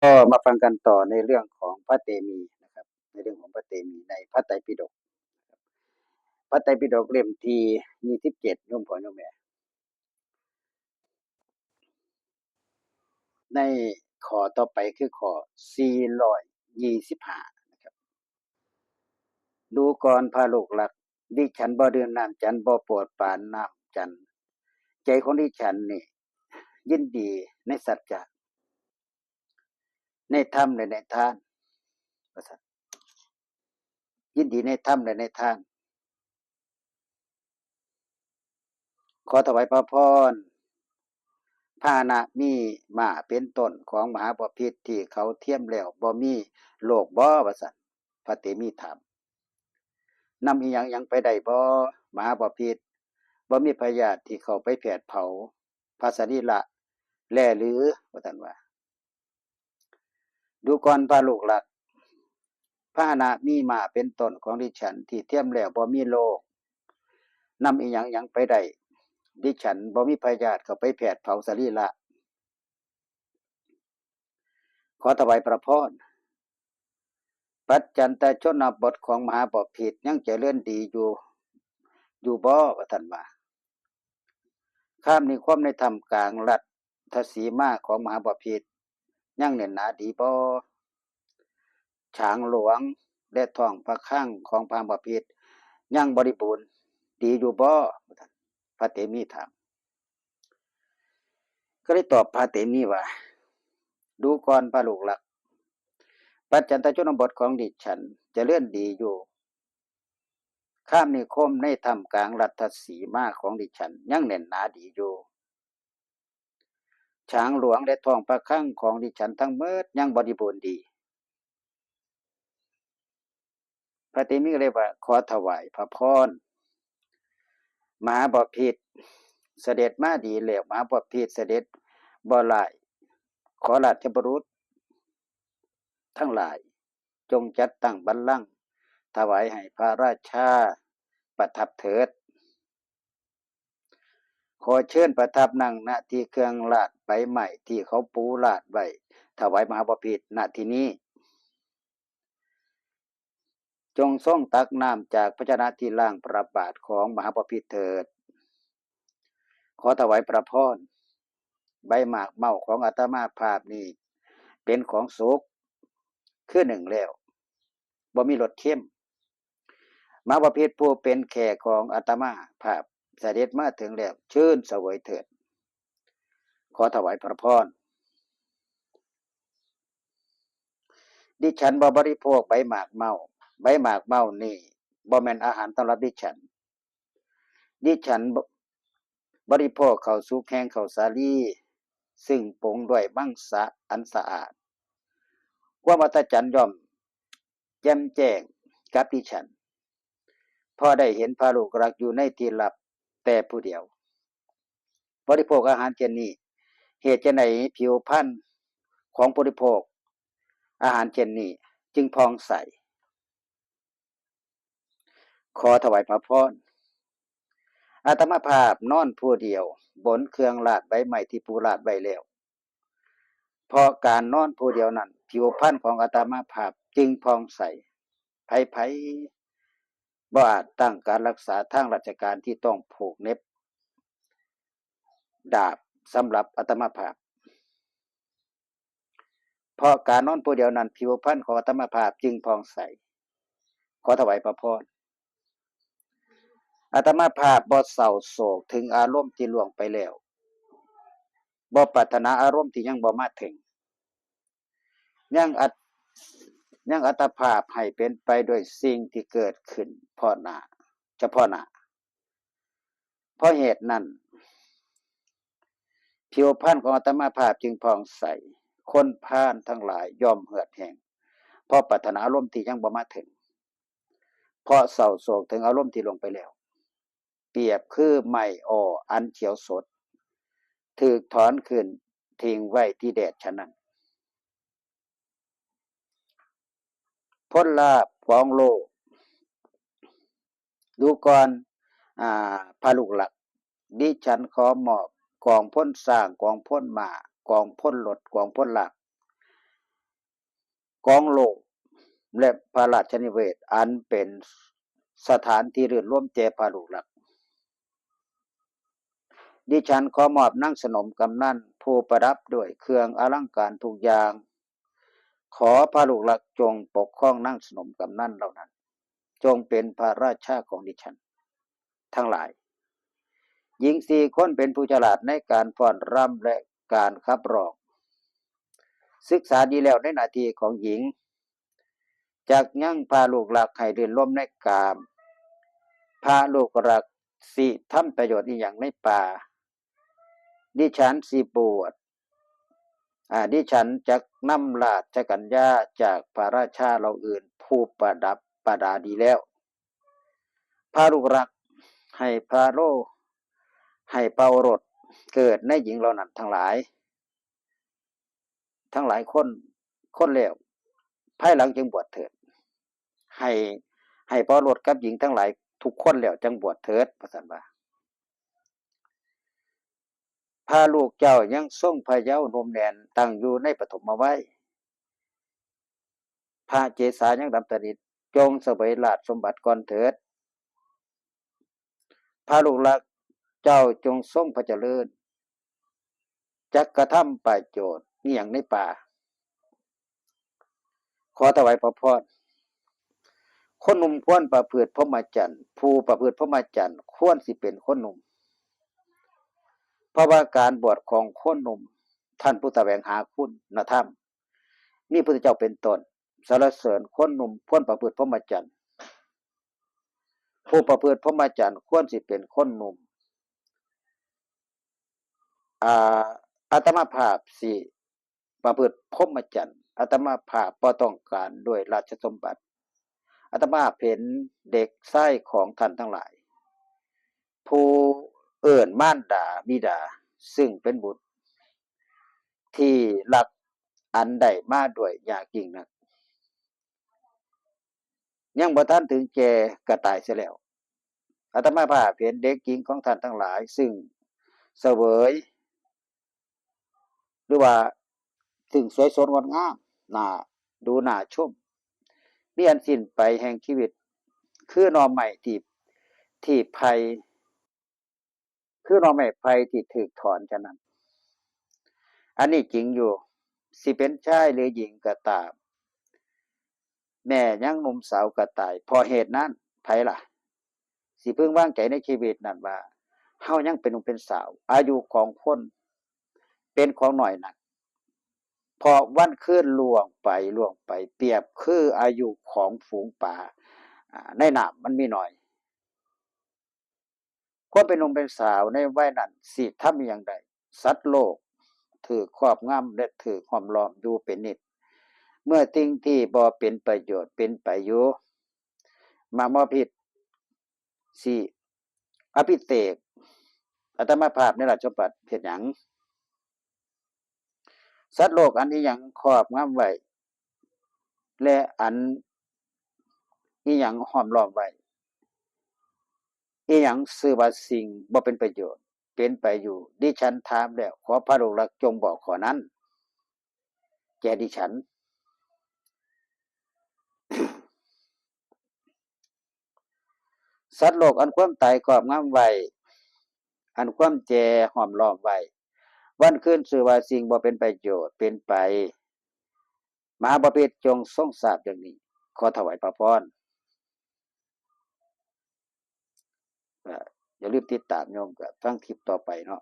ก็มาฟังกันต่อในเรื่องของพระเตมีนะครับในเรื่องของพระเตมีในพระไตรปิฎกพระไตรปิฎกเล่มที่27โยมพ่อโยมแม่ในข้อต่อไปคือข้อ425นะครับดูก่อนพาลูกหลักดิฉันบ่ดื่มน้ำจันทร์บ่โปรดปรานน้ำจันทร์ใจของดิฉันนี่ยินดีในสัจจะในธรรมและในทานว่าซั่นยินดีในธรรมและในทานขอถวายพระพร พาหนะมีม้าเป็นต้นของมหาบพิตรที่เขาเทียมแล้วบ่มีโลกบ่ว่าซั่นพระเตมีถามนำอีหยังไปได้บ่มหาบพิตรบ่มีพยาธิที่เขาไปแผดเผาพระสรีระแลหรือว่าซั่นว่าดูก่อนพระลูกหลักพาหนะมีม้าเป็นต้นของดิฉันที่เทียมแล้วบ่มีโลกนำอีหยังไปได้ดิฉันบ่มีพยาธิเขาไปแผดเผาสรีระขอถวายพระพร ปัจจันตชนบทของมหาบพิตรยังเจริญดีอยู่บ่ว่าท่านว่าข้ามนิคมในธรรมกลางรัฐสีมาของมหาบพิตรยังแน่นหนาดีบ่ช้างหลวงและท้องพระคลังของมหาบพิตรยังบริบูรณ์ดีอยู่บ่พระเตมีถามก็ได้ตอบพระเตมีว่าดูก่อนพระลูกหลักปัจจันตชนบทของดิฉันเจริญดีอยู่ข้ามนิคมในธรรมกลางรัฐสีมาของดิฉันยังแน่นหนาดีอยู่ช้างหลวงและท้องพระคลังของดิฉันทั้งหมดยังบริบูรณ์ดีพระเตมีก็เลยว่าขอถวายพระพรมหาบพิตรเสด็จมาดีแล้วมหาบพิตรเสด็จบ่หลายขอราชบุรุษทั้งหลายจงจัดตั้งบัลลังก์ถวายให้พระราชาประทับเถิดขอเชิญประทับนั่งณที่เครื่องลาดใบใหม่ที่เขาปูลาดไว้ถวายมหาบพิตรณที่นี้จงทรงตักน้ำจากภาชนะที่ล่างพระบาทของมหาบพิตรเถิดขอถวายพระพรใบหมากเมาของอาตมาภาพนี้เป็นของสุกคือหนึ่งแล้วบ่มีรสเค็มมหาบพิตรผู้เป็นแขกของอาตมาภาพเสด็จมาถึงแล้วเชิญเสวยเถิดขอถวายพระพรดิฉันบ่บริโภคใบหมากเมาใบหมากเมานี่บ่แม่นอาหารสำหรับดิฉันบริโภคข้าวสุกแห้งข้าวสาลีซึ่งปรุงด้วยมังสะอันสะอาดความอัศจรรย์ย่อมแจ่มแจ้งกับดิฉันพอได้เห็นพระลูกรักอยู่ในที่ลับแต่ผู้เดียวบริโภคอาหารเช่นนี้เหตุไฉนผิวพรรณของบริโภคอาหารเช่นนี้จึงผ่องใสขอถวายพระพรอาตมาภาพนอนผู้เดียวบนเครื่องลาดใบไม้ที่ปูลาดไว้แล้วเพราะการนอนผู้เดียวนั้นผิวพรรณของอาตมาภาพจึงผ่องใสไผบ่อาจตั้งการรักษาทางราชการที่ต้องผูกเน็บดาบสำหรับอาตมาภาพเพราะการนอนผู้เดียวนั้นผิวพรรณของอาตมาภาพจึงผ่องใสขอถวายพระพรอาตมาภาพบ่เศร้าโศกถึงอารมณ์ที่ล่วงไปแล้วบ่ปรารถนาอารมณ์ที่ยังบ่มาถึงยังอัตยังอัตภาพให้เป็นไปด้วยสิ่งที่เกิดขึ้นเฉพาะหน้าเพราะเหตุนั้นผิวพรรณของอาตมาภาพจึงผ่องใสคนพาลทั้งหลายย่อมเหือดแห้งเพราะปรารถนาอารมณ์ที่ยังบ่มาถึงเพราะเศร้าโศกถึงอารมณ์ที่ลงไปแล้วเปรียบคือไม้อ้ออันเขียวสดถูกถอนขึ้นทิ้งไว้ที่แดดฉะนั้นผลลาภของโลกดูก่อนพระลูกหลักดิฉันขอมอบกองพ้นสร้างกองพ้นมากองพ้นรถกองพ้นลาภ กองโลกและพระราชนิเวศอันเป็นสถานที่รื่นรมแก่พระลูกหลักดิฉันขอมอบนางสนมกำนันผู้ประดับด้วยเครื่องอลังการทุกอย่างขอพระลูกหลักจงปกครองนางสนมกำนันเหล่านั้นจงเป็นพระราชาของดิฉันทั้งหลายหญิง4 คนเป็นผู้ฉลาดในการฟ้อนรำและการขับร้องศึกษาดีแล้วในหน้าที่ของหญิงจากยั่งพาลูกหลักให้เดินร่มในกามพาลูกหลักสิทำประโยชน์อีหยังในป่าดิฉันสิบวชดิฉันจักนำราชกัญญาจากพระราชาเราอื่นผู้ประดับประดาดีแล้วพาลูกหลักให้พาโลให้เปารถเกิดในหญิงเหล่านั้นทั้งหลายคนเลวภายหลังจึงบวชเถิดให้เปารถกับหญิงทั้งหลายทุกคนแล้วจึงบวชเถิดพระสันว่าพาลูกเจ้ายังทรงพระเยาว์หนุ่มแน่นตั้งอยู่ในปฐมวัยพระเจสายังดำตริตจงเสวยราชสมบัติก่อนเถิดพาลูกหลักเจ้าจงทรงพระเจริญจักกระทำประโยชน์นี่อย่างในป่าขอถวายพระพรคนหนุ่มควรประพฤติพรหมจรรย์ผู้ประพฤติพรหมจรรย์ควรสิเป็นคนหนุ่มเพราะว่าการบวชของคนหนุ่มท่านผู้แสวงหาคุณธรรมมีพระพุทธเจ้าเป็นต้นสรรเสริญคนหนุ่มควรประพฤติพรหมจรรย์ผู้ประพฤติพรหมจรรย์ควรสิเป็นคนหนุ่มอาตมาภาพสิประพฤติพรหมจรรย์อาตมาภาพบ่ต้องการด้วยราชสมบัติอาตมาเห็นเด็กไส้ของท่านทั้งหลายผู้เอิ้นมารดาบิดาซึ่งเป็นบุตรที่รักอันใดมาด้วยยากยิ่งนักยังบ่ทันถึงแก่ก็ตายเสียแล้วอาตมาภาพเห็นเด็กหญิงของท่านทั้งหลายซึ่งเสวยหรือว่าซึ่งสวยสดงดงามน่าดูน่าชมมีอันสิ้นไปแห่งชีวิตคือหน่อไม้ที่ไผ่คือหน่อไม้ไผ่ที่ถูกถอนฉะนั้นอันนี้จริงอยู่สิเป็นชายหรือหญิงก็ตามแม่ยังหนุ่มสาวก็ตายเพราะเหตุนั้นไผล่ะสิพึงวางใจในชีวิตนั้นว่าเฮายังเป็นหนุ่มเป็นสาวอายุของคนเป็นของน้อยนักพอวันคืนล่วงไปเปรียบคืออายุของฝูงปลาในน้ำมันมีน้อยคนเป็นหนุ่มเป็นสาวในวัยนั้นสิทำอย่างใดสัตว์โลกถูกครอบงำและถูกห้อมล้อมอยู่เป็นนิจเมื่อสิ่งที่บ่เป็นประโยชน์เป็นไปอยู่มาบ่ผิดสิอภิเษกอาตมาภาพในราชสมบัติเฮ็ดหยังสัตว์โลกอันนี้หยังครอบงำไว้และอันนี้หยังห้อมล้อมไว้อีหยังชื่อว่าสิ่งบ่เป็นประโยชน์เป็นไปอยู่ดิฉันถามแล้วขอพระลูกหลักจงบอกข้อนั้นแก่ดิฉันสัตว์โลกอันความตายครอบงำไว้อันความแก่ห้อมล้อมไว้วันคืนชื่อว่าสิ่งบ่เป็นประโยชน์เป็นไปมหาบพิตรจงทรงทราบอย่างนี้ขอถวายพระพรอย่าลืมติดตามโยมกับฟังคลิปต่อไปเนาะ